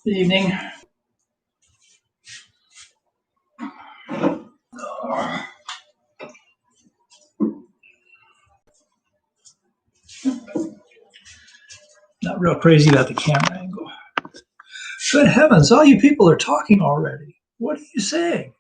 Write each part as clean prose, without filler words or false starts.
Good evening. Not real crazy about the camera angle. Good heavens, all you people are talking already. What are you saying?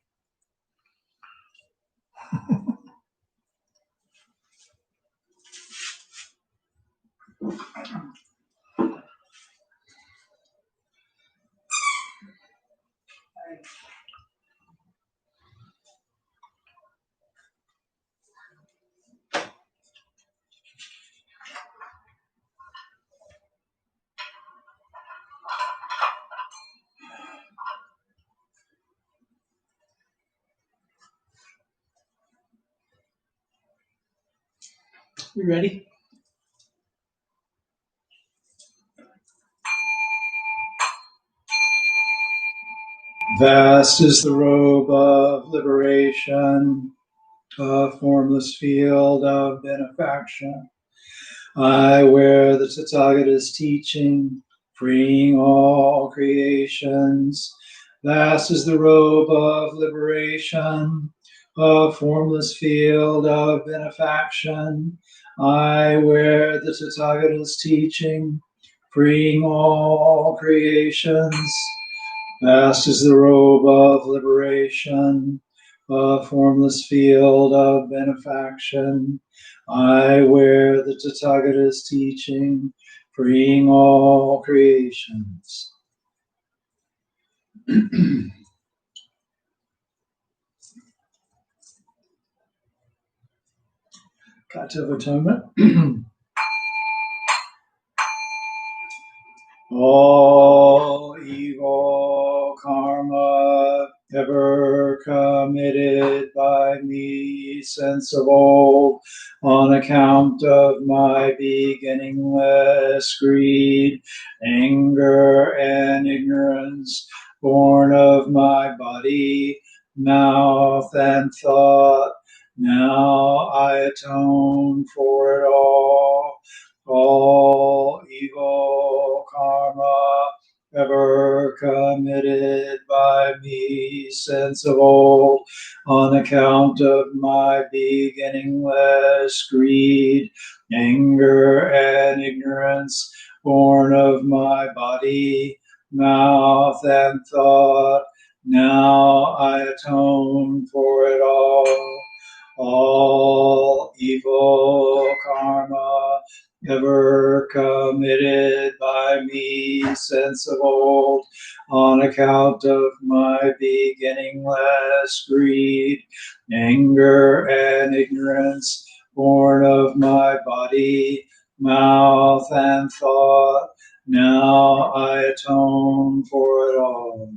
You ready? Vast is the robe of liberation, a formless field of benefaction. I wear the Tathagata's teaching, freeing all creations. Vast is the robe of liberation, a formless field of benefaction. I wear the Tathagata's teaching, freeing all creations. Vast is the robe of liberation, a formless field of benefaction. I wear the Tathagata's teaching, freeing all creations. Kata of Atonement. All evil karma ever committed by me since of old, on account of my beginningless greed, anger, and ignorance, born of my body, mouth, and thought, now I atone for it all. All evil karma ever committed by me since of old, on account of my beginningless greed, anger, and ignorance, born of my body, mouth, and thought, now I atone for it all. All evil karma ever committed by me since of old, on account of my beginningless greed, anger, and ignorance, born of my body, mouth, and thought, now I atone for it all.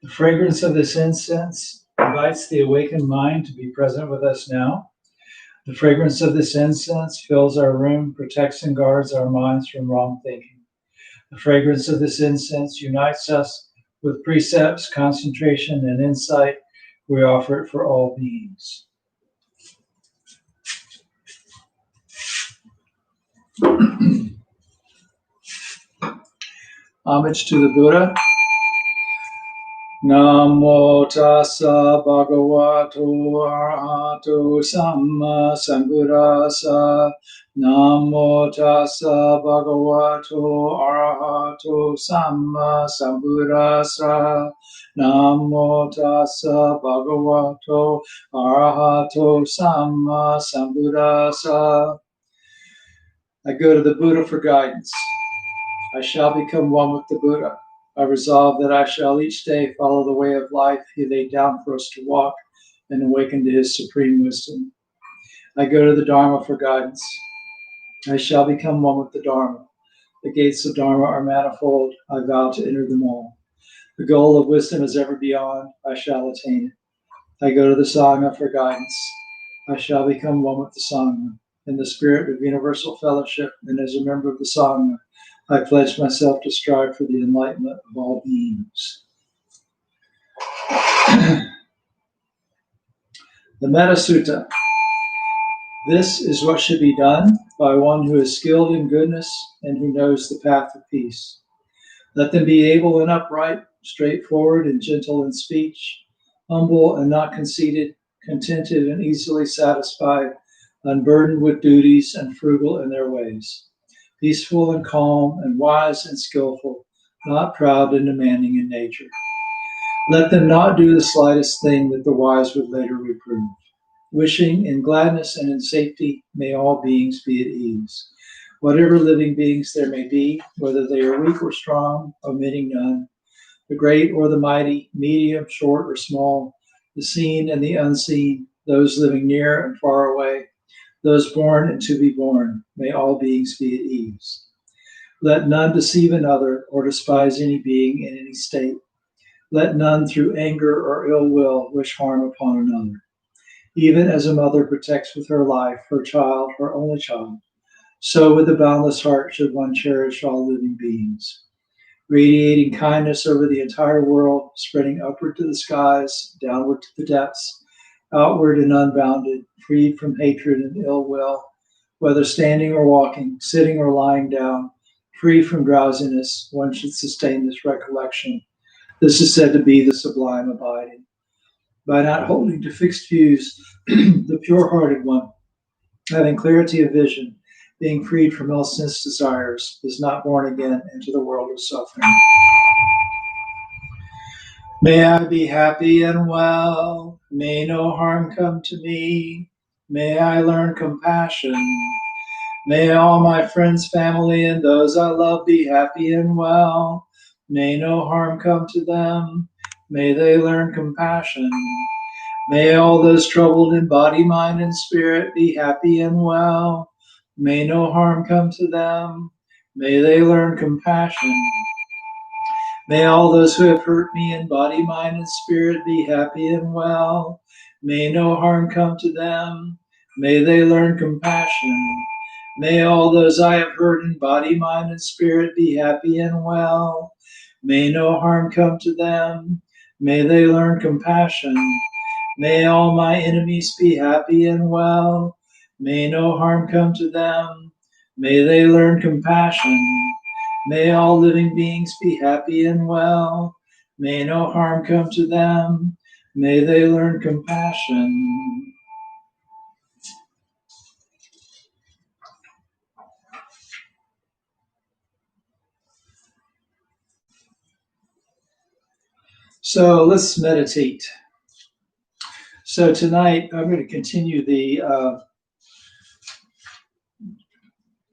The fragrance of this incense invites the awakened mind to be present with us now. The fragrance of this incense fills our room, protects and guards our minds from wrong thinking. The fragrance of this incense unites us with precepts, concentration, and insight. We offer it for all beings. Homage to the Buddha. Namo tassa bhagavato arahato samma sambuddhassa. Namo tassa bhagavato arahato samma sambuddhassa. Namo tassa bhagavato arahato samma sambuddhassa. I go to the Buddha for guidance. I shall become one with the Buddha. I resolve that I shall each day follow the way of life he laid down for us to walk and awaken to his supreme wisdom. I go to the Dharma for guidance. I shall become one with the Dharma. The gates of Dharma are manifold. I vow to enter them all. The goal of wisdom is ever beyond. I shall attain it. I go to the Sangha for guidance. I shall become one with the Sangha. In the spirit of universal fellowship and as a member of the Sangha, I pledge myself to strive for the enlightenment of all beings. The Metta Sutta. This is what should be done by one who is skilled in goodness and who knows the path of peace. Let them be able and upright, straightforward and gentle in speech, humble and not conceited, contented and easily satisfied, unburdened with duties and frugal in their ways, peaceful and calm and wise and skillful, not proud and demanding in nature. Let them not do the slightest thing that the wise would later reprove. Wishing in gladness and in safety, may all beings be at ease. Whatever living beings there may be, whether they are weak or strong, omitting none, the great or the mighty, medium, short or small, the seen and the unseen, those living near and far away, those born and to be born, may all beings be at ease. Let none deceive another or despise any being in any state. Let none through anger or ill will wish harm upon another. Even as a mother protects with her life her child, her only child, so with a boundless heart should one cherish all living beings. Radiating kindness over the entire world, spreading upward to the skies, downward to the depths, outward and unbounded, freed from hatred and ill will, whether standing or walking, sitting or lying down, free from drowsiness, one should sustain this recollection. This is said to be the sublime abiding. By not holding to fixed views, the pure-hearted one, having clarity of vision, being freed from all sense desires, is not born again into the world of suffering. May I be happy and well. May no harm come to me. May I learn compassion. May all my friends, family, and those I love be happy and well. May no harm come to them. May they learn compassion. May all those troubled in body, mind, and spirit be happy and well. May no harm come to them. May they learn compassion. May all those who have hurt me in body, mind, and spirit be happy and well. May no harm come to them. May they learn compassion. May all those I have hurt in body, mind, and spirit be happy and well. May no harm come to them. May they learn compassion. May all my enemies be happy and well. May no harm come to them. May they learn compassion. May all living beings be happy and well. May no harm come to them. May they learn compassion. So let's meditate. So tonight I'm going to continue the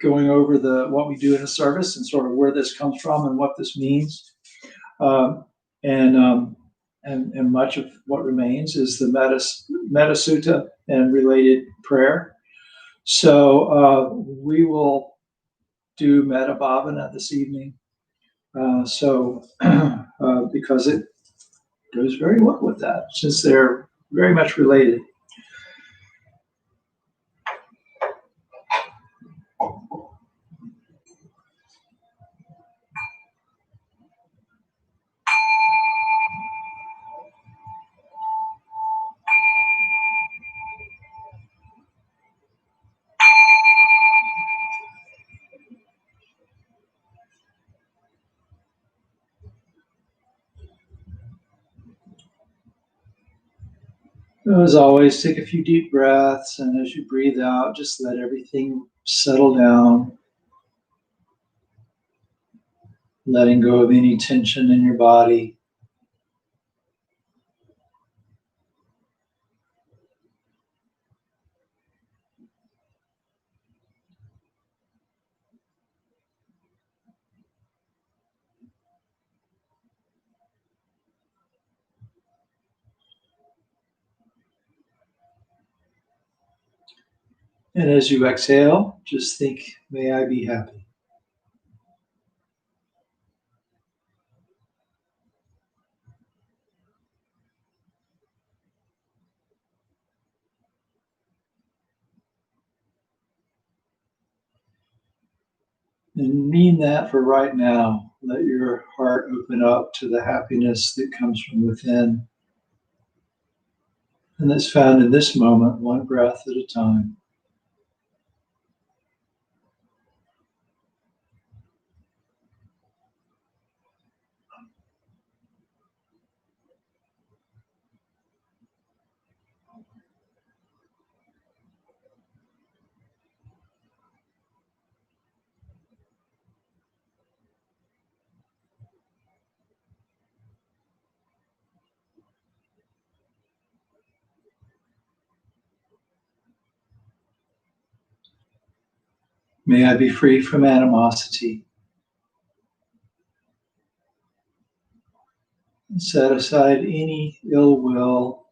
going over what we do in a service and sort of where this comes from and what this means. And much of what remains is the Metta Sutta and related prayer. So we will do Metta Bhavana this evening. Because it goes very well with that, since they're very much related. As always, take a few deep breaths, and as you breathe out, just let everything settle down, letting go of any tension in your body. And as you exhale, just think, may I be happy. And mean that for right now. Let your heart open up to the happiness that comes from within and that's found in this moment, one breath at a time. May I be free from animosity. And set aside any ill will,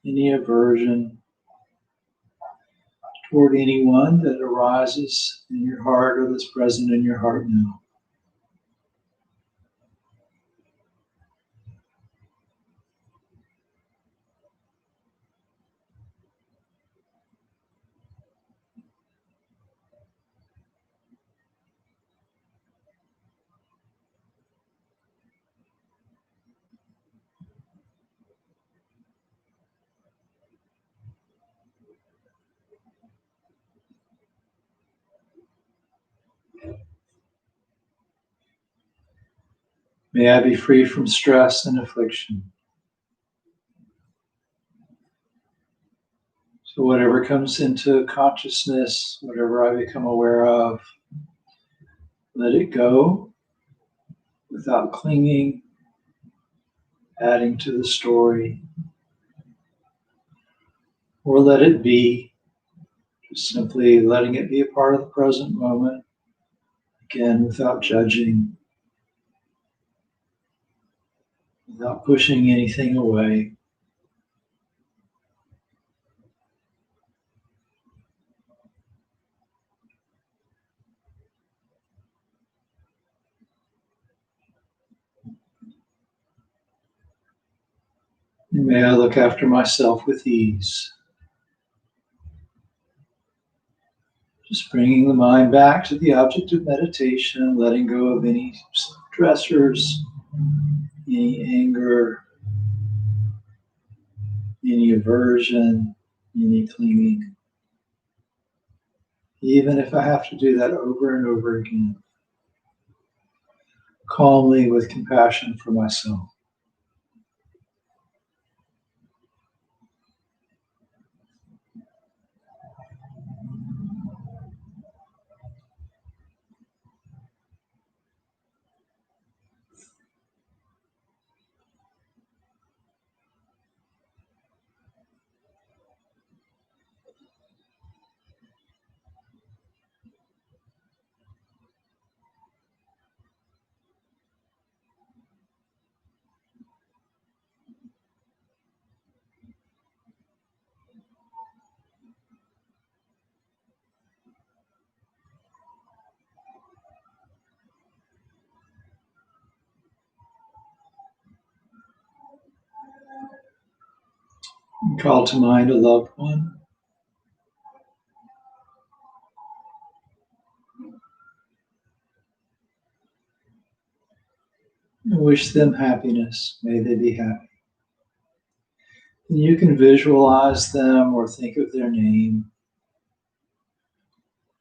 any aversion toward anyone that arises in your heart or that's present in your heart now. May I be free from stress and affliction. So whatever comes into consciousness, whatever I become aware of, let it go without clinging, adding to the story, or let it be, just simply letting it be a part of the present moment, again, without judging, without pushing anything away. And may I look after myself with ease. Just bringing the mind back to the object of meditation, letting go of any stressors, any anger, any aversion, any clinging. Even if I have to do that over and over again, calmly with compassion for myself. Call to mind a loved one. And wish them happiness. May they be happy. And you can visualize them or think of their name.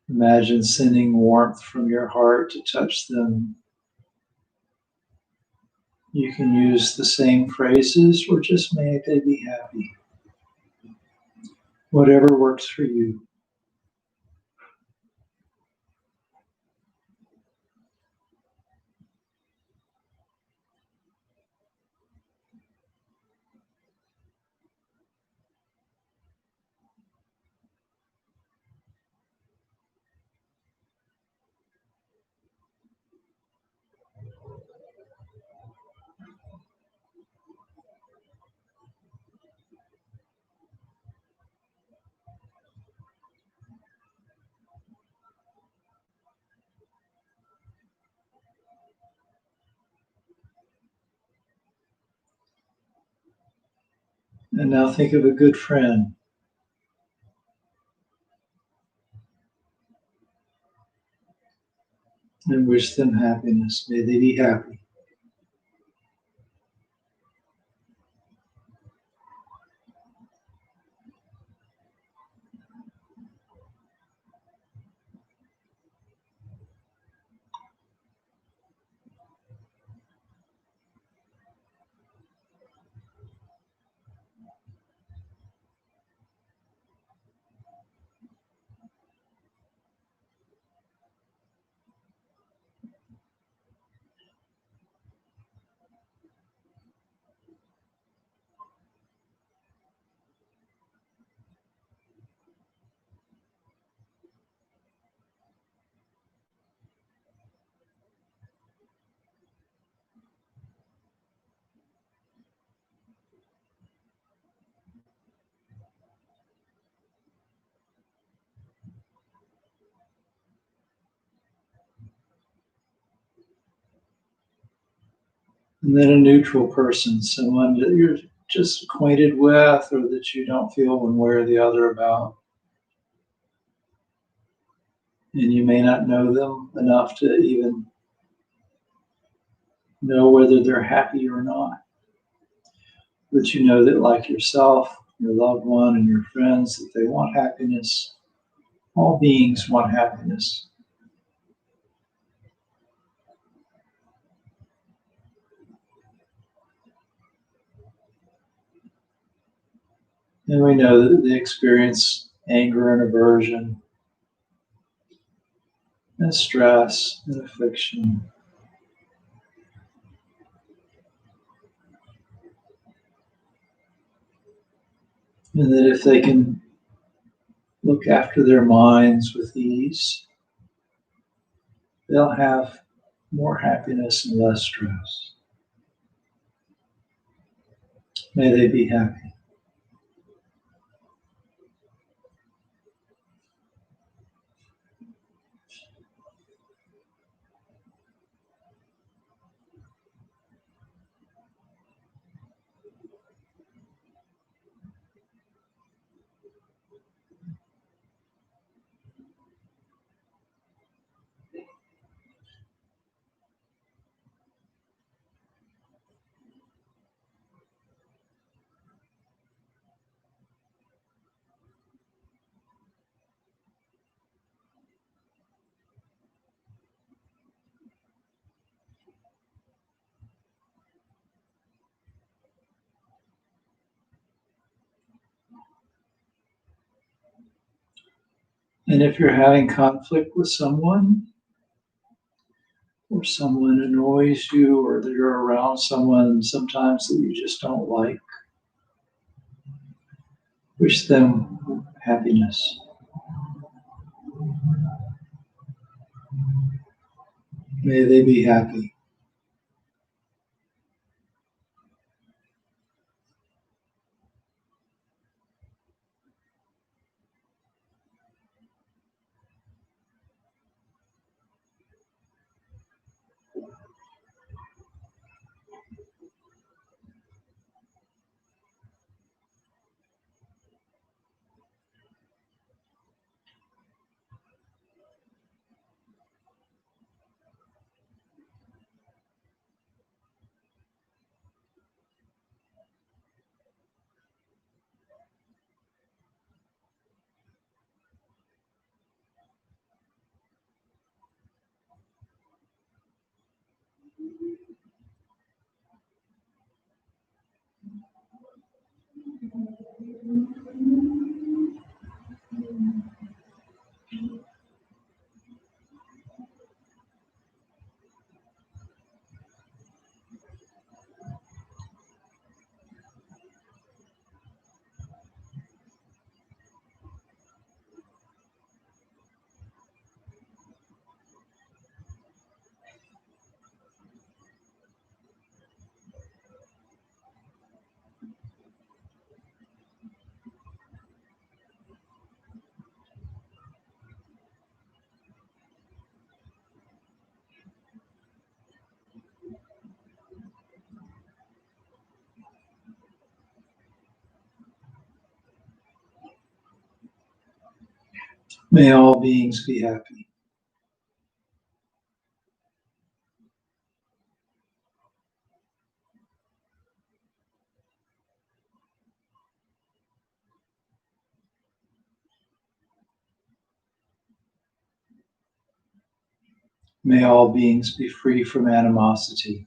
Imagine sending warmth from your heart to touch them. You can use the same phrases or just may they be happy. Whatever works for you. And now think of a good friend and wish them happiness. May they be happy. And then a neutral person, someone that you're just acquainted with or that you don't feel one way or the other about. And you may not know them enough to even know whether they're happy or not. But you know that, like yourself, your loved one, and your friends, that they want happiness. All beings want happiness. And we know that they experience anger and aversion, and stress and affliction. And that if they can look after their minds with ease, they'll have more happiness and less stress. May they be happy. And if you're having conflict with someone, or someone annoys you, or that you're around someone sometimes that you just don't like, wish them happiness. May they be happy. May all beings be happy. May all beings be free from animosity.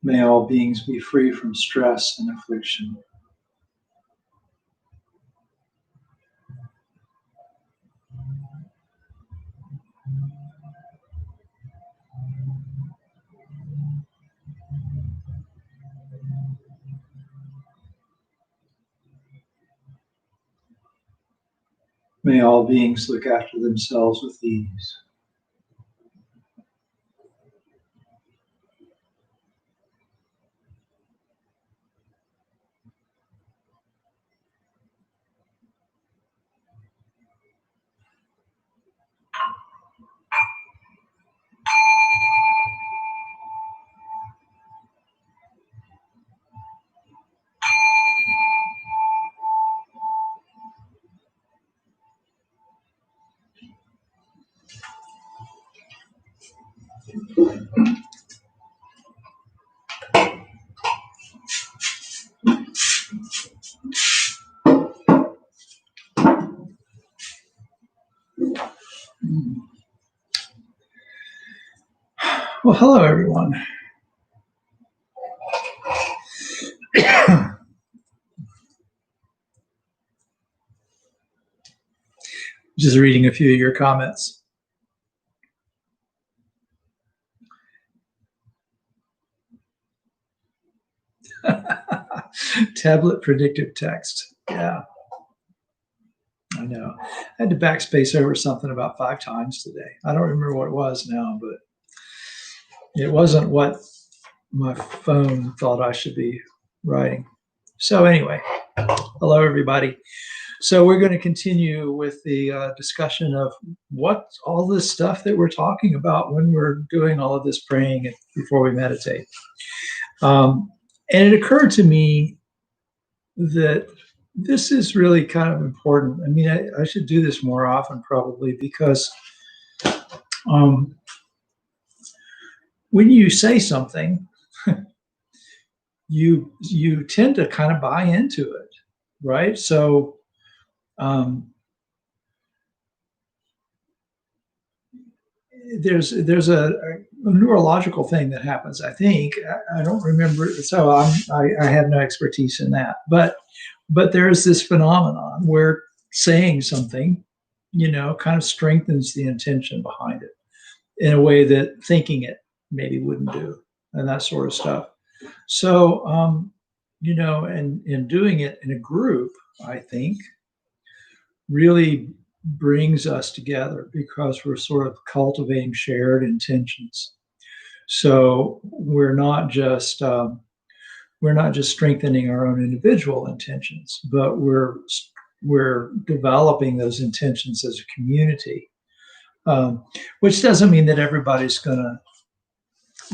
May all beings be free from stress and affliction. May all beings look after themselves with ease. Well, hello, everyone. Just reading a few of your comments. Tablet predictive text. Yeah, I know. I had to backspace over something about 5 times today. I don't remember what it was now, but it wasn't what my phone thought I should be writing. So anyway, hello, everybody. So we're going to continue with the discussion of what's all this stuff that we're talking about when we're doing all of this praying before we meditate. And it occurred to me that this is really kind of important. I mean, I should do this more often probably because when you say something, you tend to kind of buy into it, right? So there's a neurological thing that happens. I think I don't remember, so I have no expertise in that. But there's this phenomenon where saying something, kind of strengthens the intention behind it in a way that thinking it maybe wouldn't do, and that sort of stuff. So and in doing it in a group, I think really brings us together because we're sort of cultivating shared intentions. So we're not just strengthening our own individual intentions, but we're developing those intentions as a community, which doesn't mean that everybody's going to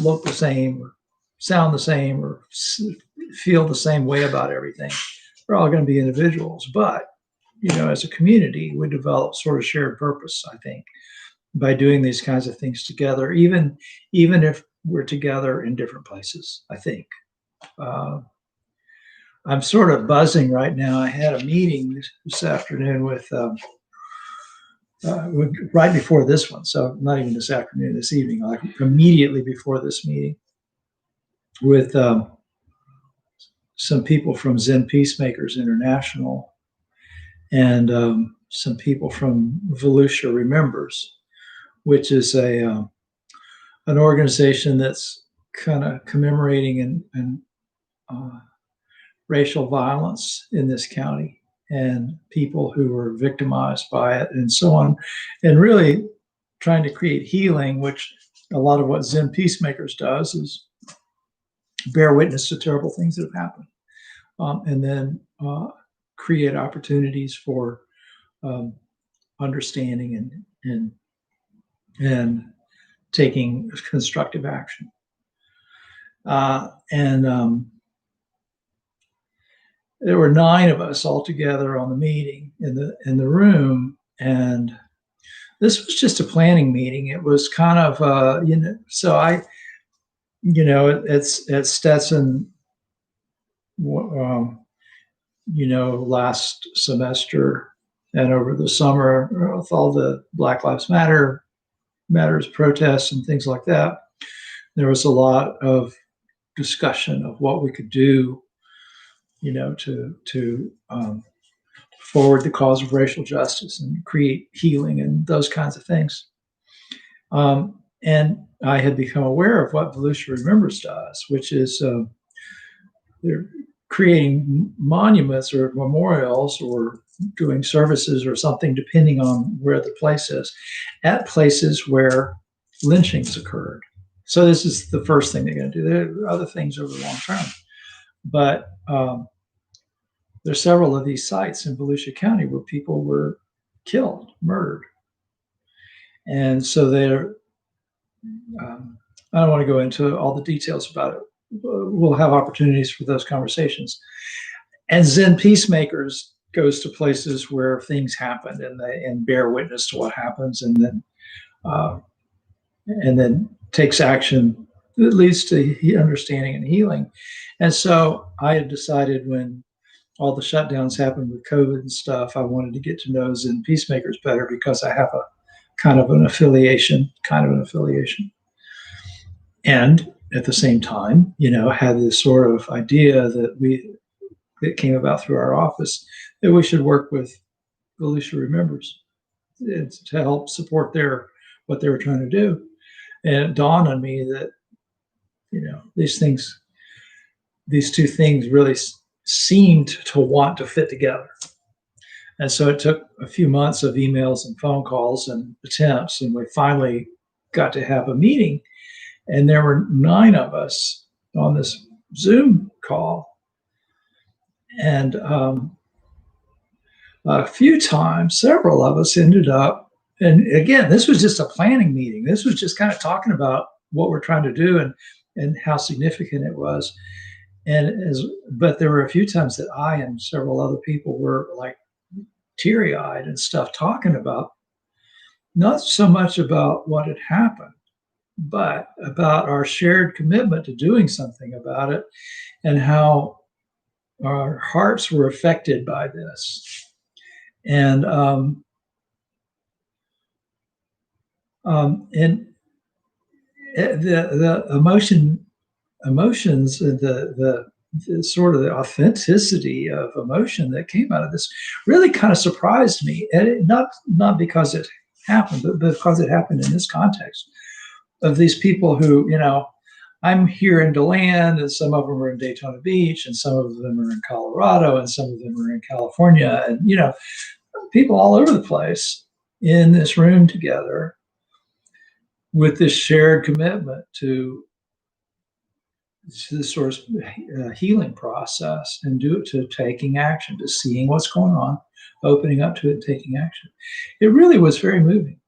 look the same or sound the same or feel the same way about everything. We're all going to be individuals, but as a community, we develop sort of shared purpose, I think, by doing these kinds of things together, even if we're together in different places, I think. I'm sort of buzzing right now. I had a meeting this afternoon with right before this one, so not even this afternoon, this evening, like immediately before this meeting, with some people from Zen Peacemakers International and some people from Volusia Remembers, which is an organization that's kind of commemorating and racial violence in this county and people who were victimized by it and so on, and really trying to create healing, which a lot of what Zen Peacemakers does is bear witness to terrible things that have happened, and then create opportunities for understanding and taking constructive action. There were 9 of us all together on the meeting in the room, and this was just a planning meeting. It was kind of so I, it's at Stetson, last semester and over the summer with all the Black Lives Matters protests and things like that. There was a lot of discussion of what we could do, to forward the cause of racial justice and create healing and those kinds of things. And I had become aware of what Volusia Remembers does, which is they're creating monuments or memorials or doing services or something, depending on where the place is, at places where lynchings occurred. So this is the first thing they're going to do. There are other things over the long term. But there's several of these sites in Volusia County where people were killed, murdered. And so they're, I don't want to go into all the details about it. We'll have opportunities for those conversations. And Zen Peacemakers goes to places where things happen and bear witness to what happens, and then takes action that leads to understanding and healing. And so I had decided, when all the shutdowns happened with COVID and stuff, I wanted to get to know Zen Peacemakers better, because I have a kind of an affiliation. And at the same time, had this sort of idea that came about through our office, that we should work with Volusia Remembers to help support what they were trying to do. And it dawned on me that, these two things really seemed to want to fit together. And so it took a few months of emails and phone calls and attempts, and we finally got to have a meeting. And there were 9 of us on this Zoom call. And a few times, several of us ended up, and again, this was just a planning meeting. This was just kind of talking about what we're trying to do and how significant it was. But there were a few times that I and several other people were like teary-eyed and stuff, talking about not so much about what had happened, but about our shared commitment to doing something about it, and how our hearts were affected by this. And the emotions, the sort of the authenticity of emotion that came out of this really kind of surprised me. And not because it happened, but because it happened in this context of these people who, I'm here in DeLand, and some of them are in Daytona Beach, and some of them are in Colorado, and some of them are in California, and people all over the place in this room together with this shared commitment to this sort of healing process, and to taking action, to seeing what's going on, opening up to it, taking action. It really was very moving.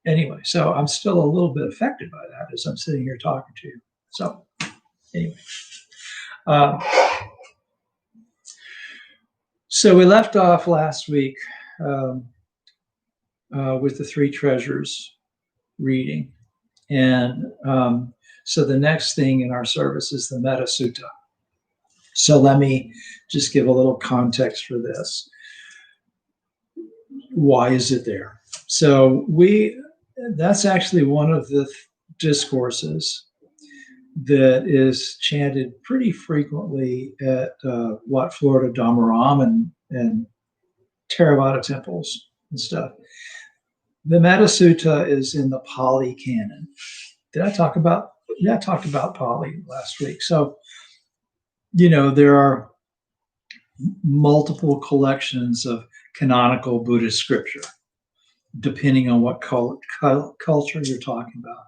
Anyway, so I'm still a little bit affected by that as I'm sitting here talking to you. So anyway, so we left off last week with the Three Treasures reading. And so the next thing in our service is the Metta Sutta. So let me just give a little context for this. Why is it there? So that's actually one of the discourses that is chanted pretty frequently at Wat Florida Dhammaram and Theravada temples and stuff. The Metta Sutta is in the Pali Canon. I talked about Pali last week. So, there are multiple collections of canonical Buddhist scripture, depending on what culture you're talking about.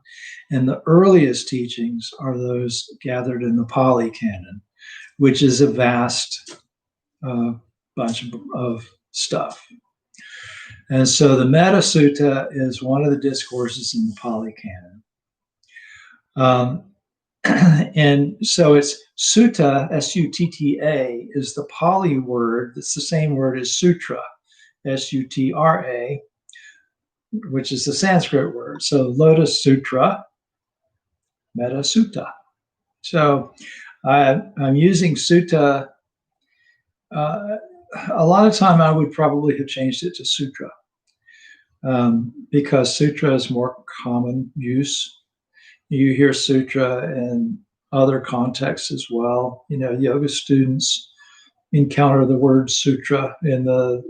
And the earliest teachings are those gathered in the Pali Canon, which is a vast bunch of stuff. And so the Metta Sutta is one of the discourses in the Pali Canon. And so it's sutta, S-U-T-T-A, is the Pali word. It's the same word as sutra, S-U-T-R-A, which is the Sanskrit word. So Lotus Sutra, Metta Sutta. So I'm using sutta. A lot of time I would probably have changed it to sutra because sutra is more common use. You hear sutra in other contexts as well. You know, yoga students encounter the word sutra in the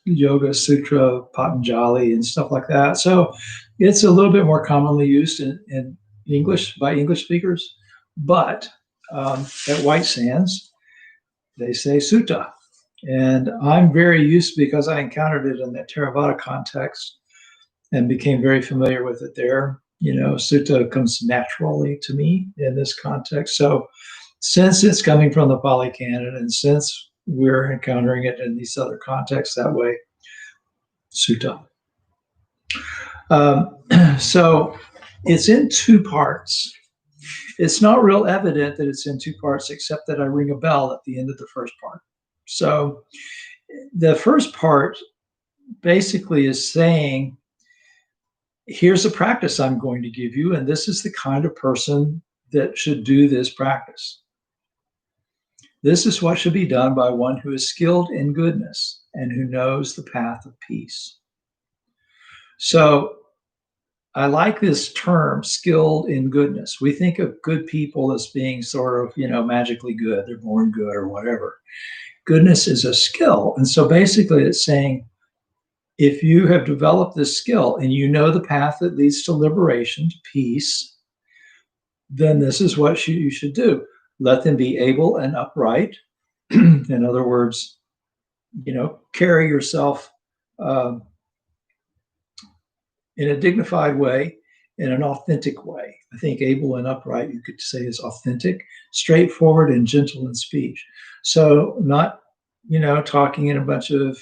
Yoga Sutra, Patanjali, and stuff like that. So it's a little bit more commonly used in English by English speakers. But at White Sands, they say sutta. And I'm very used because I encountered it in that Theravada context and became very familiar with it there. You know, sutta comes naturally to me in this context. So since it's coming from the Pali Canon and since we're encountering it in these other contexts that way, sutta. So it's in two parts. It's not real evident that it's in two parts, except that I ring a bell at the end of the first part. So the first part basically is saying, here's a practice I'm going to give you, and this is the kind of person that should do this practice. This is what should be done by one who is skilled in goodness and who knows the path of peace. So I like this term, skilled in goodness. We think of good people as being sort of, you know, magically good. They're born good or whatever. Goodness is a skill. And so basically it's saying, if you have developed this skill and you know the path that leads to liberation, to peace, then this is what you should do. Let them be able and upright. In other words, you know, carry yourself in a dignified way, in an authentic way. I think able and upright, you could say, is authentic, straightforward, and gentle in speech. So not, you know, talking in a bunch of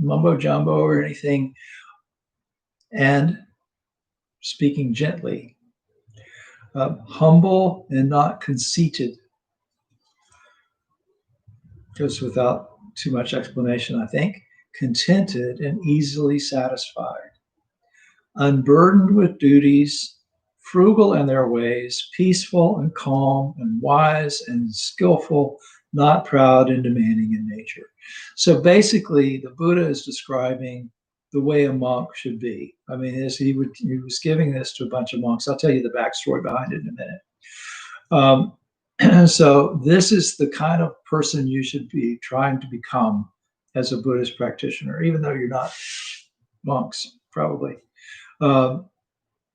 mumbo jumbo or anything, and speaking gently. Humble and not conceited. Goes without too much explanation, I think. Contented and easily satisfied. Unburdened with duties, frugal in their ways, peaceful and calm and wise and skillful, not proud and demanding in nature. So basically, the Buddha is describing the way a monk should be. I mean, he was giving this to a bunch of monks. I'll tell you the backstory behind it in a minute. So this is the kind of person you should be trying to become as a Buddhist practitioner, even though you're not monks, probably.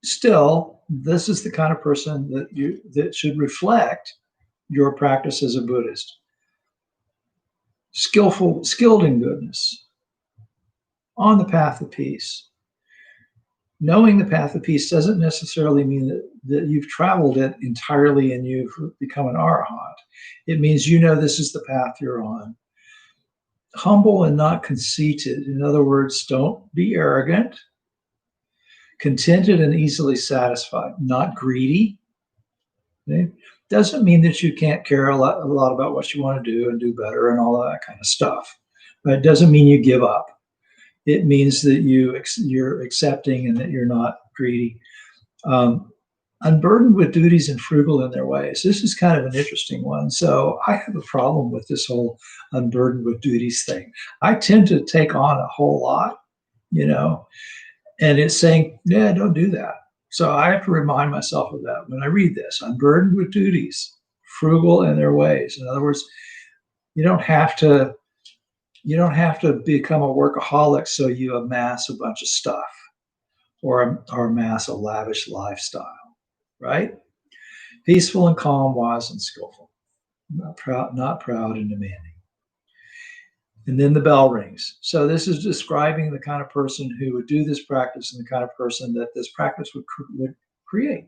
Still, this is the kind of person that should reflect your practice as a Buddhist. Skilled in goodness, on the path of peace. Knowing the path of peace doesn't necessarily mean that you've traveled it entirely and you've become an arahant. It means you know this is the path you're on. Humble and not conceited. In other words, don't be arrogant. Contented and easily satisfied, not greedy. Okay? Doesn't mean that you can't care a lot about what you want to do and do better and all of that kind of stuff. But it doesn't mean you give up. It means that you're accepting and that you're not greedy. Unburdened with duties and frugal in their ways. This is kind of an interesting one. So I have a problem with this whole unburdened with duties thing. I tend to take on a whole lot, you know, and it's saying, yeah, don't do that. So I have to remind myself of that when I read this. Unburdened with duties, frugal in their ways. In other words, you don't have to become a workaholic so you amass a bunch of stuff or amass a lavish lifestyle, right? Peaceful and calm, wise and skillful, not proud and demanding. And then the bell rings. So this is describing the kind of person who would do this practice and the kind of person that this practice would create.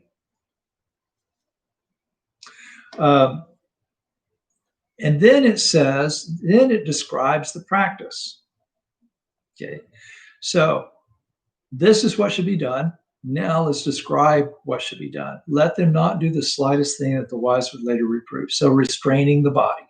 And then it says, then it describes the practice. Okay. So this is what should be done. Now let's describe what should be done. Let them not do the slightest thing that the wise would later reprove. So restraining the body.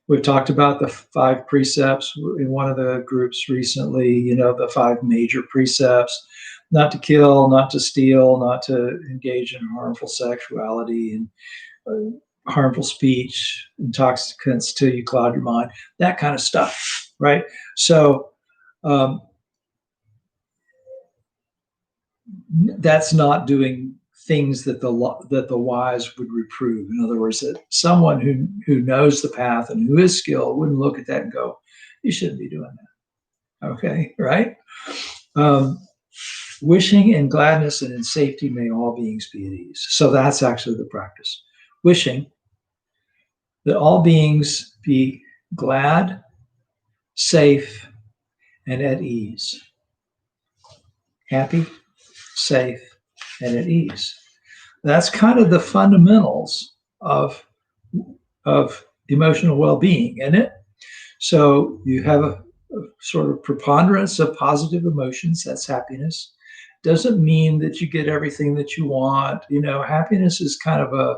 We've talked about the 5 precepts in one of the groups recently, the 5 major precepts: not to kill, not to steal, not to engage in harmful sexuality and harmful speech, intoxicants till you cloud your mind, that kind of stuff, right? So that's not doing things that the wise would reprove. In other words, that someone who knows the path and who is skilled wouldn't look at that and go, "You shouldn't be doing that." Okay, right? Wishing in gladness and in safety may all beings be at ease. So that's actually the practice. Wishing that all beings be glad, safe, and at ease. Happy, safe, and at ease. That's kind of the fundamentals of emotional well-being, isn't it? So you have a sort of preponderance of positive emotions. That's happiness. Doesn't mean that you get everything that you want. Happiness is kind of a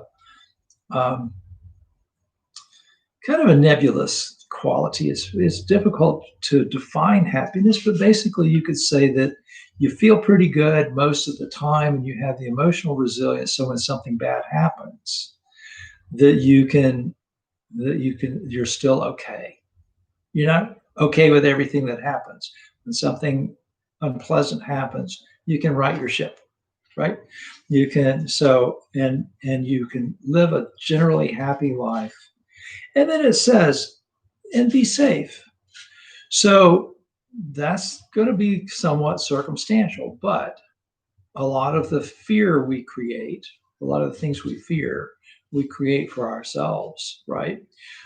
nebulous quality. It's difficult to define happiness, but basically you could say that you feel pretty good most of the time and you have the emotional resilience. So when something bad happens, you're still okay. You're not okay with everything that happens. When something unpleasant happens, you can right your ship, right? You can, and you can live a generally happy life. And then it says, and be safe. So that's going to be somewhat circumstantial, but a lot of the fear we create, a lot of the things we fear, we create for ourselves, right?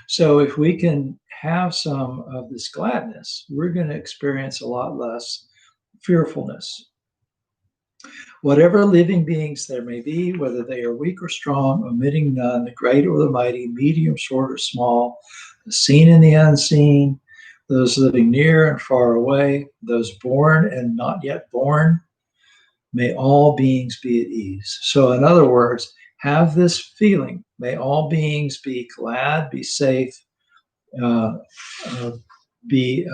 So if we can have some of this gladness, we're going to experience a lot less fearfulness. Whatever living beings there may be, whether they are weak or strong, omitting none, the great or the mighty, medium, short, or small, the seen and the unseen, those living near and far away, those born and not yet born, may all beings be at ease. So, in other words, have this feeling. May all beings be glad, be safe, be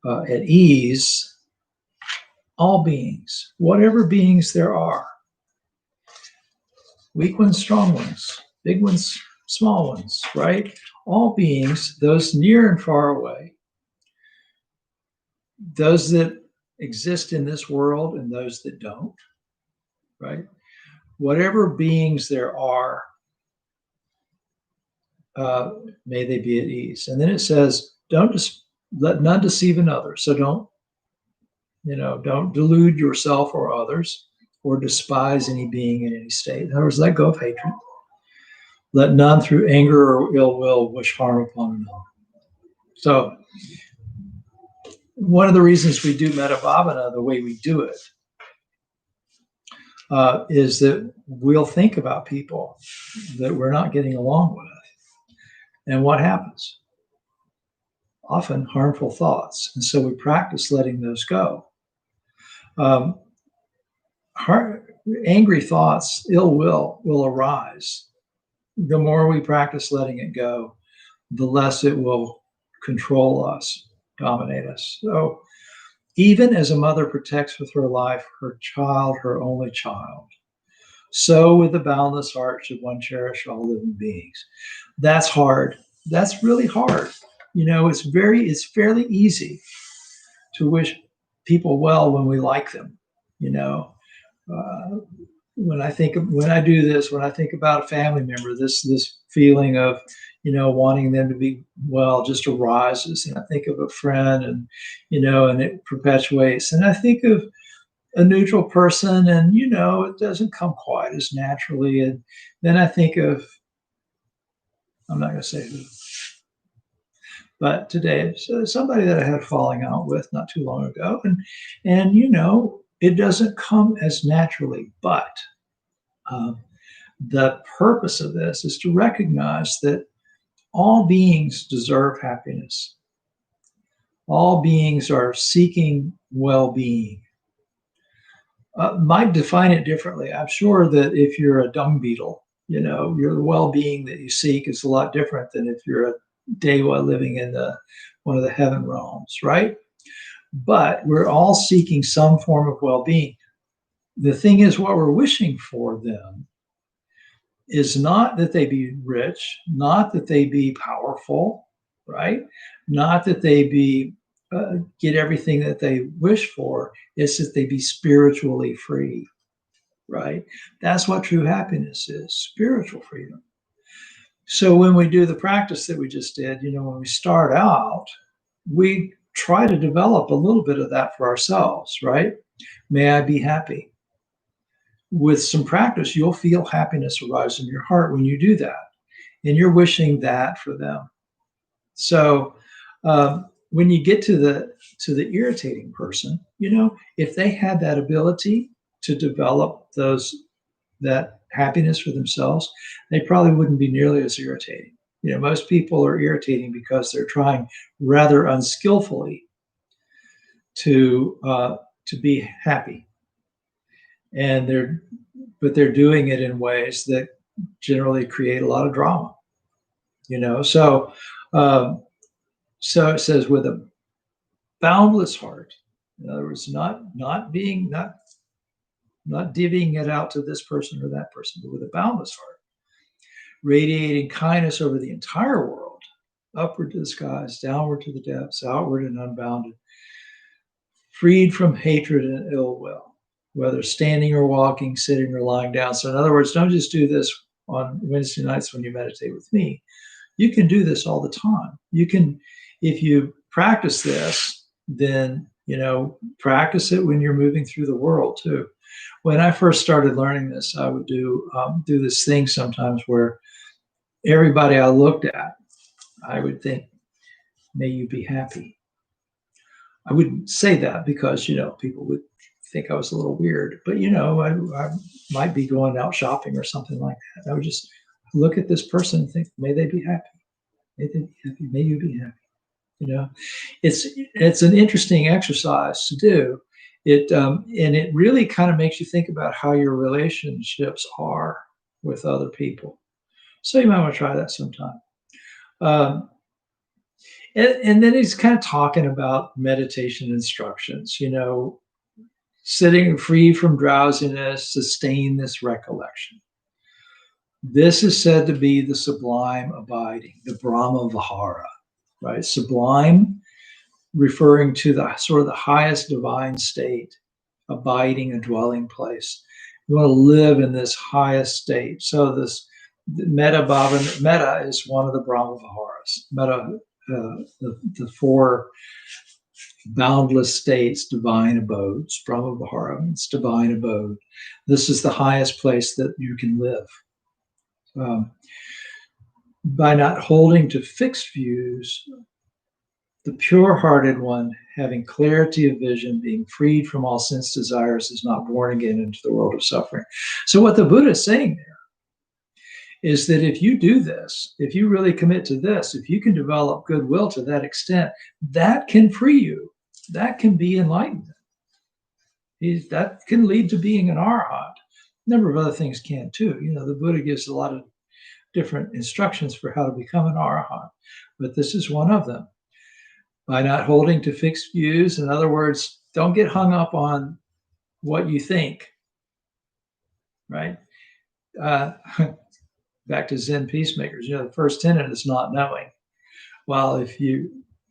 at ease. All beings, whatever beings there are, weak ones, strong ones, big ones, small ones, right? All beings, those near and far away, those that exist in this world and those that don't, right? Whatever beings there are, may they be at ease. And then it says, don't just let none deceive another. So don't delude yourself or others or despise any being in any state. In other words, let go of hatred. Let none through anger or ill will wish harm upon another. So one of the reasons we do metta bhavana the way we do it is that we'll think about people that we're not getting along with. And what happens? Often harmful thoughts. And so we practice letting those go. Angry thoughts, ill will arise. The more we practice letting it go, the less it will control us, dominate us. So even as a mother protects with her life her child, her only child, so with the boundless heart should one cherish all living beings. That's hard. That's really hard. It's fairly easy to wish people well when we like them. When I do this, when I think about a family member, this feeling of, wanting them to be well just arises. And I think of a friend and it perpetuates. And I think of a neutral person and, it doesn't come quite as naturally. And then I think of, I'm not going to say who, but today, somebody that I had a falling out with not too long ago. And it doesn't come as naturally, but The purpose of this is to recognize that all beings deserve happiness. All beings are seeking well-being. Might define it differently. I'm sure that if you're a dung beetle, your well-being that you seek is a lot different than if you're a Dewa living in one of the heaven realms, right? But we're all seeking some form of well-being. The thing is, what we're wishing for them is not that they be rich, not that they be powerful, right? Not that they be get everything that they wish for. It's that they be spiritually free, right? That's what true happiness is, spiritual freedom. So when we do the practice that we just did, when we start out, we try to develop a little bit of that for ourselves, right? May I be happy. With some practice, you'll feel happiness arise in your heart when you do that. And you're wishing that for them. So when you get to the irritating person, if they had that ability to develop that happiness for themselves, they probably wouldn't be nearly as irritating. Most people are irritating because they're trying rather unskillfully to be happy, and they're doing it in ways that generally create a lot of drama. So it says, with a boundless heart. In other words, not divvying it out to this person or that person, but with a boundless heart, radiating kindness over the entire world, upward to the skies, downward to the depths, outward and unbounded, freed from hatred and ill will, whether standing or walking, sitting or lying down. So in other words, don't just do this on Wednesday nights when you meditate with me. You can do this all the time. You can, if you practice this, then, practice it when you're moving through the world too. When I first started learning this, I would do this thing sometimes where everybody I looked at, I would think, may you be happy. I wouldn't say that because, people would think I was a little weird, but, I might be going out shopping or something like that. I would just look at this person and think, may they be happy. May they be happy. May you be happy. It's an interesting exercise to do. And it really kind of makes you think about how your relationships are with other people. So you might want to try that sometime. And then he's kind of talking about meditation instructions, sitting free from drowsiness, sustain this recollection. This is said to be the sublime abiding, the Brahma Vihara, right? Sublime, referring to the sort of the highest divine state, abiding, a dwelling place. You want to live in this highest state. So this Metta Bhavana, Metta is one of the Brahma Viharas. Metta, the four boundless states, divine abodes. Brahma Vihara means divine abode. This is the highest place that you can live. By not holding to fixed views, the pure-hearted one, having clarity of vision, being freed from all sense desires, is not born again into the world of suffering. So what the Buddha is saying there is that if you do this, if you really commit to this, if you can develop goodwill to that extent, that can free you. That can be enlightenment. That can lead to being an arhat. A number of other things can too. The Buddha gives a lot of different instructions for how to become an arhat, but this is one of them. By not holding to fixed views. In other words, don't get hung up on what you think, right? Back to Zen peacemakers, the first tenet is not knowing. Well,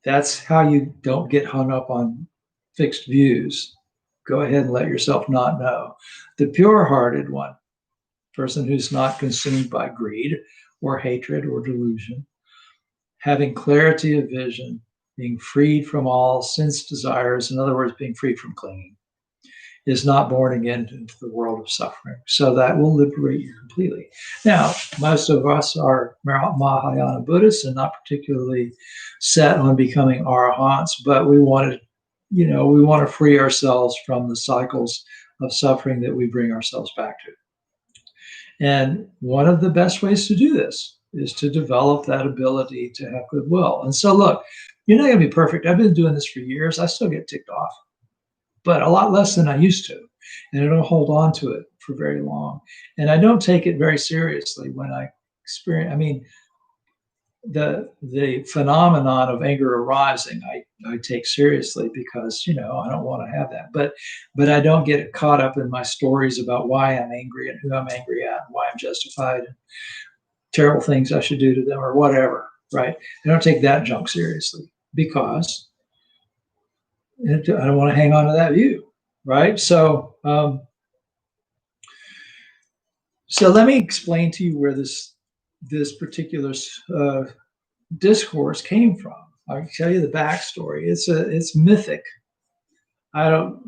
that's how you don't get hung up on fixed views. Go ahead and let yourself not know. The pure-hearted one, person who's not consumed by greed or hatred or delusion, having clarity of vision, being freed from all sense desires, in other words, being freed from clinging, is not born again into the world of suffering. So that will liberate you completely. Now, most of us are Mahayana Buddhists and not particularly set on becoming arahants, but we want to free ourselves from the cycles of suffering that we bring ourselves back to. And one of the best ways to do this is to develop that ability to have goodwill. And so, look, you're not going to be perfect. I've been doing this for years. I still get ticked off, but a lot less than I used to. And I don't hold on to it for very long. And I don't take it very seriously when I experience, I mean, the phenomenon of anger arising, I take seriously because, I don't want to have that. But I don't get caught up in my stories about why I'm angry and who I'm angry at and why I'm justified and terrible things I should do to them or whatever, right? I don't take that junk seriously because I don't want to hang on to that view, right? So let me explain to you where this particular discourse came from. I can tell you the backstory. It's mythic. I don't,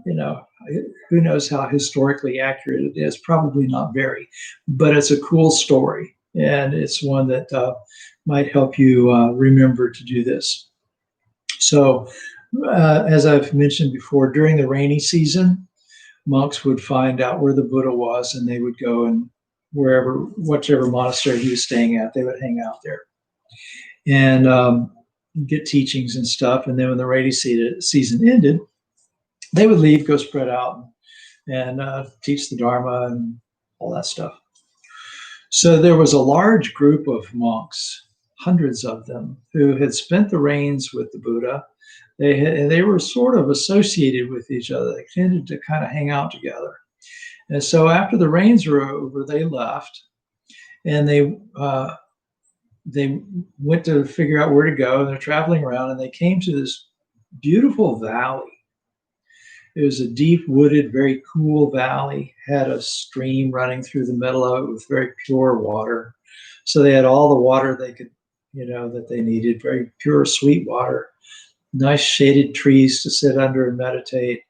who knows how historically accurate it is? Probably not very, but it's a cool story, and it's one that might help you remember to do this. So, as I've mentioned before, during the rainy season, monks would find out where the Buddha was, and they would go and whichever monastery he was staying at, they would hang out there and get teachings and stuff. And then when the rainy season ended, they would leave, go spread out, and teach the Dharma and all that stuff. So there was a large group of monks, hundreds of them, who had spent the rains with the Buddha. They were sort of associated with each other. They tended to kind of hang out together. And so after the rains were over, they left, and they went to figure out where to go. And they're traveling around, and they came to this beautiful valley. It was a deep, wooded, very cool valley, had a stream running through the middle of it with very pure water. So they had all the water they could, that they needed, very pure, sweet water, nice shaded trees to sit under and meditate.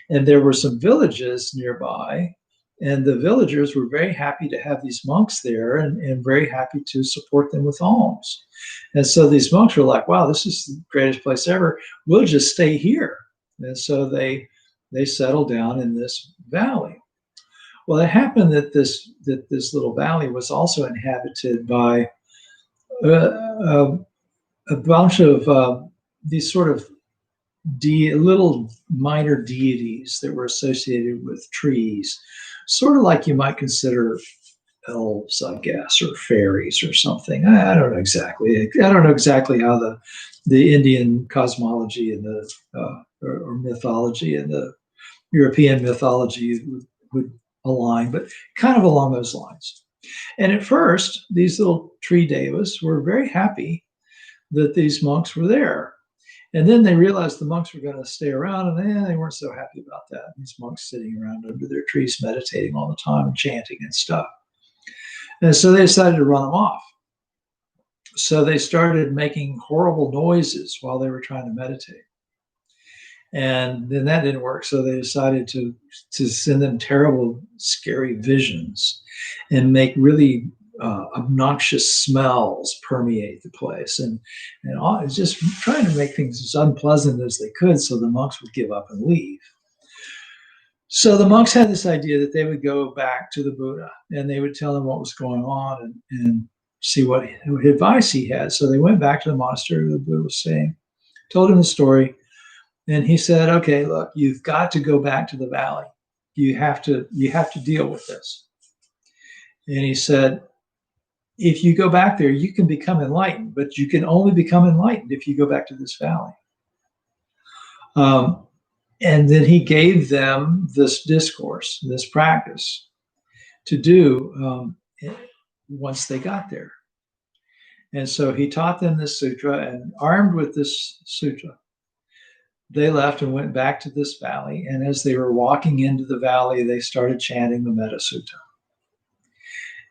And there were some villages nearby, and the villagers were very happy to have these monks there and very happy to support them with alms. And so these monks were like, wow, this is the greatest place ever. We'll just stay here. And so they settled down in this valley. Well, it happened that this little valley was also inhabited by a bunch of these sort of little minor deities that were associated with trees, sort of like you might consider elves, I guess, or fairies or something. I don't know exactly. I don't know exactly how the Indian cosmology and the or mythology and the European mythology would align, but kind of along those lines. And at first, these little tree devas were very happy that these monks were there. And then they realized the monks were going to stay around, and they weren't so happy about that. These monks sitting around under their trees, meditating all the time and chanting and stuff. And so they decided to run them off. So they started making horrible noises while they were trying to meditate. And then that didn't work. So they decided to send them terrible, scary visions and make really obnoxious smells permeate the place, and just trying to make things as unpleasant as they could so the monks would give up and leave. So the monks had this idea that they would go back to the Buddha and they would tell him what was going on and see what advice he had. So they went back to the monastery where the Buddha was staying, told him the story, and he said, okay, look, you've got to go back to the valley. You have to deal with this. And he said, if you go back there, you can become enlightened, but you can only become enlightened if you go back to this valley. And then he gave them this discourse, this practice to do once they got there. And so he taught them this sutra, and armed with this sutra, they left and went back to this valley. And as they were walking into the valley, they started chanting the Metta Sutta.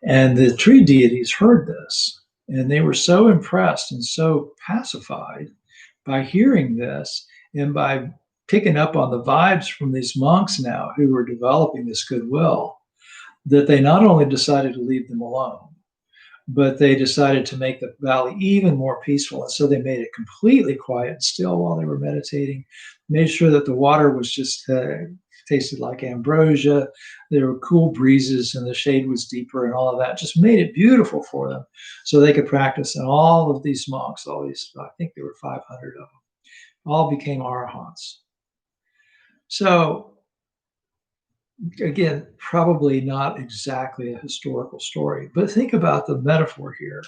And the tree deities heard this, and they were so impressed and so pacified by hearing this and by picking up on the vibes from these monks now who were developing this goodwill, that they not only decided to leave them alone, but they decided to make the valley even more peaceful. And so they made it completely quiet and still while they were meditating, made sure that the water was just tasted like ambrosia. There were cool breezes and the shade was deeper and all of that just made it beautiful for them so they could practice. And all of these monks, all these, I think there were 500 of them, all became arahants. So again, probably not exactly a historical story, but think about the metaphor here.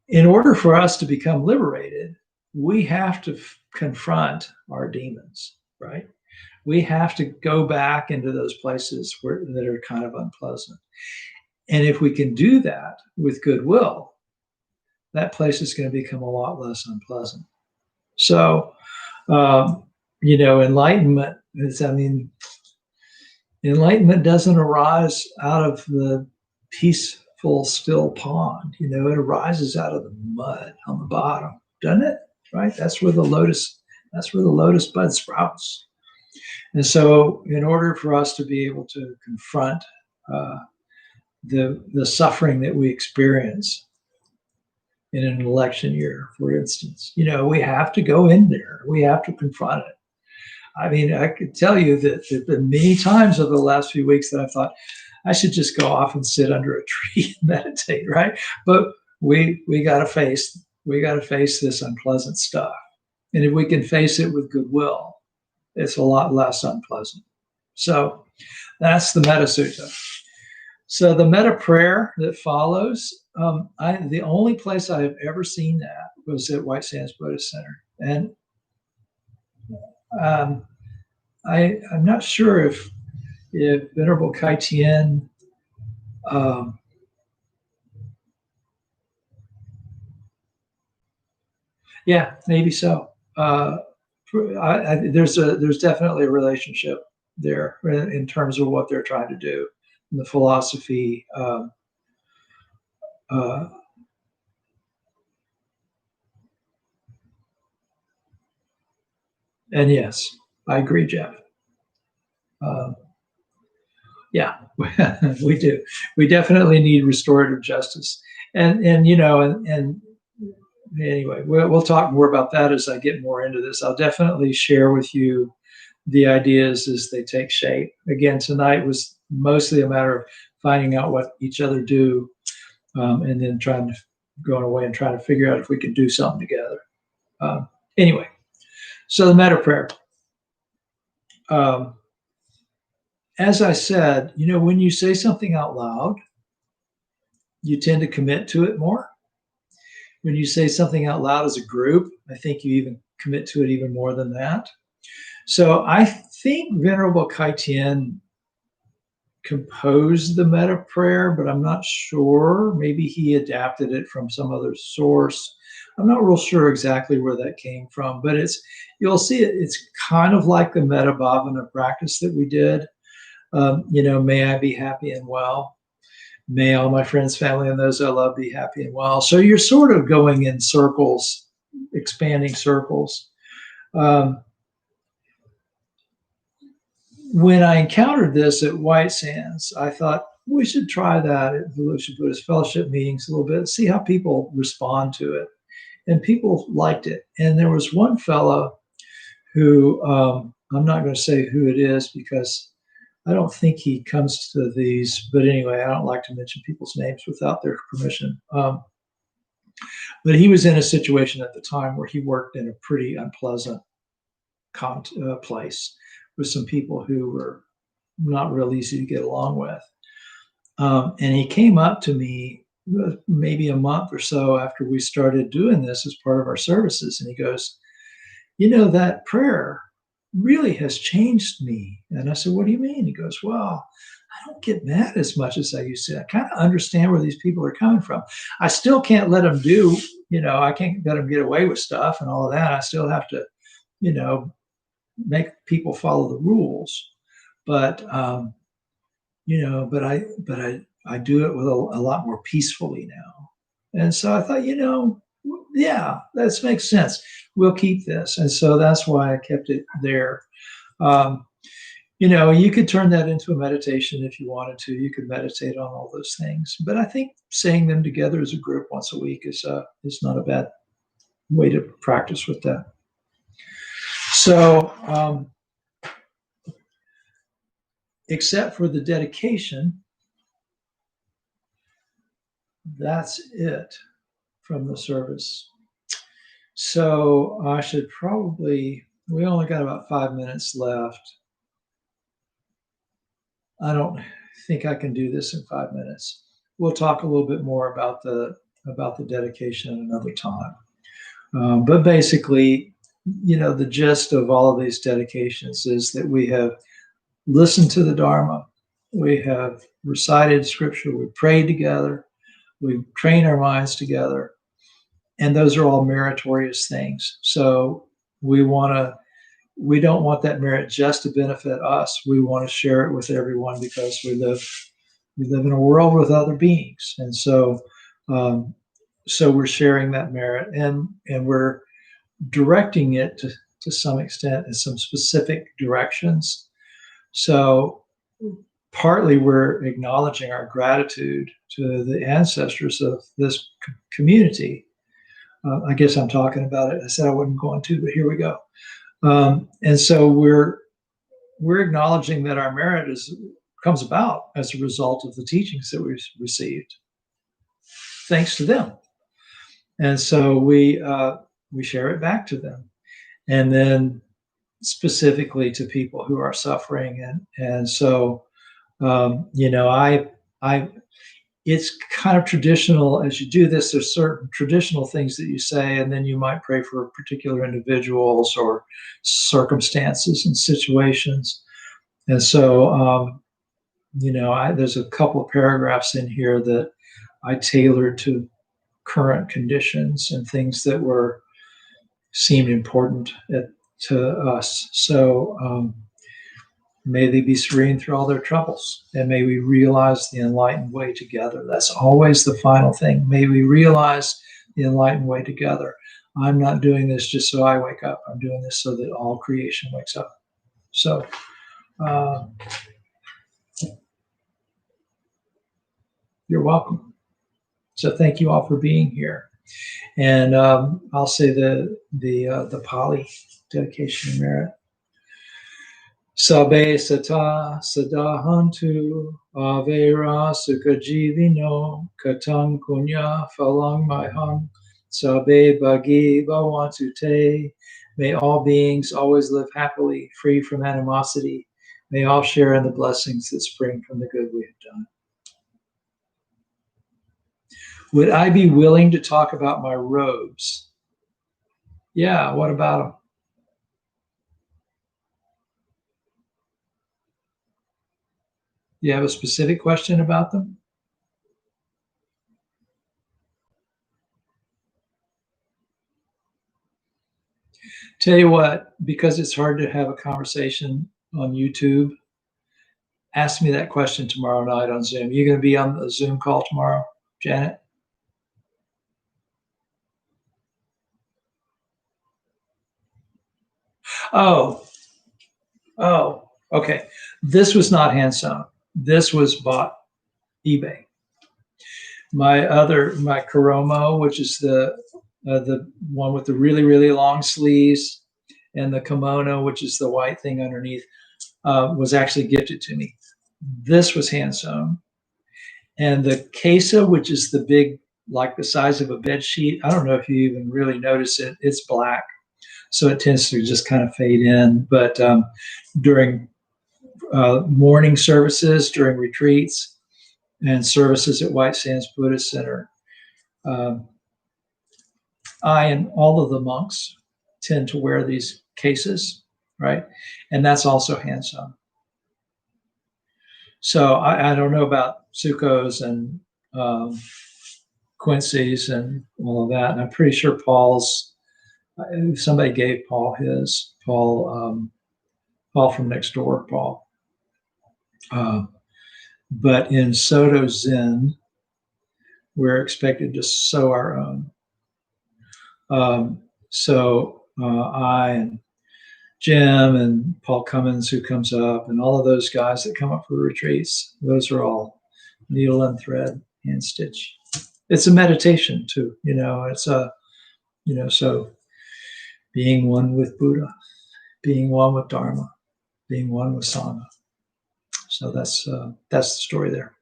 In order for us to become liberated, we have to confront our demons, right? We have to go back into those places that are kind of unpleasant. And if we can do that with goodwill, that place is going to become a lot less unpleasant. So, enlightenment is, enlightenment doesn't arise out of the peaceful, still pond. It arises out of the mud on the bottom, doesn't it? Right? That's where the lotus bud sprouts. And so, in order for us to be able to confront the suffering that we experience in an election year, for instance, we have to go in there. We have to confront it. I could tell you that there have been many times over the last few weeks that I thought I should just go off and sit under a tree and meditate, right? But we got to face this unpleasant stuff, and if we can face it with goodwill, it's a lot less unpleasant. So that's the Metta Sutta. So the Metta prayer that follows, the only place I have ever seen that was at White Sands Buddhist Center, and I'm not sure if Venerable Kai Tien yeah, maybe so. There's definitely a relationship there in terms of what they're trying to do, and the philosophy. And yes, I agree, Jeff. Yeah, we do. We definitely need restorative justice, and anyway, we'll talk more about that as I get more into this. I'll definitely share with you the ideas as they take shape. Again, tonight was mostly a matter of finding out what each other do, and then going away and trying to figure out if we can do something together. Anyway, so the Metta prayer. As I said, when you say something out loud, you tend to commit to it more. When you say something out loud as a group, I think you even commit to it even more than that. So I think Venerable Kai Tien composed the Metta prayer, but I'm not sure. Maybe he adapted it from some other source. I'm not real sure exactly where that came from, but you'll see it's kind of like the Metta Bhavana practice that we did. May I be happy and well. May all my friends, family, and those I love be happy and well. So you're sort of going in circles, expanding circles. When I encountered this at White Sands, I thought we should try that at Volusia Buddhist Fellowship meetings a little bit, see how people respond to it. And people liked it. And there was one fellow who, I'm not going to say who it is because I don't think he comes to these, but anyway, I don't like to mention people's names without their permission. But he was in a situation at the time where he worked in a pretty unpleasant place with some people who were not real easy to get along with. And he came up to me maybe a month or so after we started doing this as part of our services. And he goes, that prayer really has changed me. And I said, what do you mean? He goes, well, I don't get mad as much as I used to. I kind of understand where these people are coming from. I still can't let them I can't let them get away with stuff and all of that. I still have to, make people follow the rules. But, but I do it with a lot more peacefully now. And so I thought, yeah, that makes sense. We'll keep this. And so that's why I kept it there. You could turn that into a meditation if you wanted to. You could meditate on all those things. But I think saying them together as a group once a week is not a bad way to practice with that. So except for the dedication, that's it from the service. So I should probably, we only got about 5 minutes left. I don't think I can do this in 5 minutes. We'll talk a little bit more about the dedication another time. But basically, the gist of all of these dedications is that we have listened to the Dharma, we have recited scripture, we prayed together, we train our minds together, and those are all meritorious things. So we don't want that merit just to benefit us. We want to share it with everyone because we live in a world with other beings, and so we're sharing that merit, and we're directing it to some extent in some specific directions. So partly we're acknowledging our gratitude to the ancestors of this community. I guess I'm talking about it. I said I wasn't going to, but here we go. And so we're acknowledging that our merit comes about as a result of the teachings that we've received, thanks to them. And so we share it back to them, and then specifically to people who are suffering. And so it's kind of traditional as you do this. There's certain traditional things that you say, and then you might pray for particular individuals or circumstances and situations. And so, there's a couple of paragraphs in here that I tailored to current conditions and things that seemed important to us. So, may they be serene through all their troubles, and may we realize the enlightened way together. That's always the final thing. May we realize the enlightened way together. I'm not doing this just so I wake up. I'm doing this so that all creation wakes up. So, you're welcome. So thank you all for being here. And I'll say the Pali dedication and merit. Sabe sata sadahantu avera sukajivino katang punya phalang mahang sabe bhagi bhavantu te. May all beings always live happily, free from animosity. May all share in the blessings that spring from the good we have done. Would I be willing to talk about my robes? Yeah, what about them? Do you have a specific question about them? Tell you what, because it's hard to have a conversation on YouTube, ask me that question tomorrow night on Zoom. You going to be on the Zoom call tomorrow, Janet? Oh, okay. This was not hand sewn. This was bought eBay. My Kuromo, which is the one with the really, really long sleeves, and the kimono, which is the white thing underneath, was actually gifted to me. This was hand sewn. And the kesa, which is the big, like the size of a bed sheet, I don't know if you even really notice it. It's black, so it tends to just kind of fade in. But during morning services, during retreats, and services at White Sands Buddhist Center, I and all of the monks tend to wear these cases, right? And that's also hand sewn. So I don't know about Sukos and Quincy's and all of that. And I'm pretty sure somebody gave Paul his, Paul from next door, Paul. But in Soto Zen, we're expected to sew our own. So I and Jim and Paul Cummins, who comes up, and all of those guys that come up for retreats, those are all needle and thread, hand stitch. It's a meditation too, it's so being one with Buddha, being one with Dharma, being one with Sangha. So that's the story there.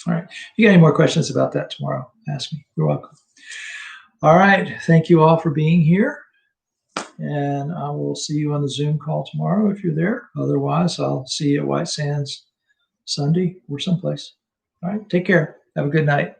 All right. If you got any more questions about that tomorrow, ask me. You're welcome. All right. Thank you all for being here. And I will see you on the Zoom call tomorrow if you're there. Otherwise, I'll see you at White Sands Sunday or someplace. All right. Take care. Have a good night.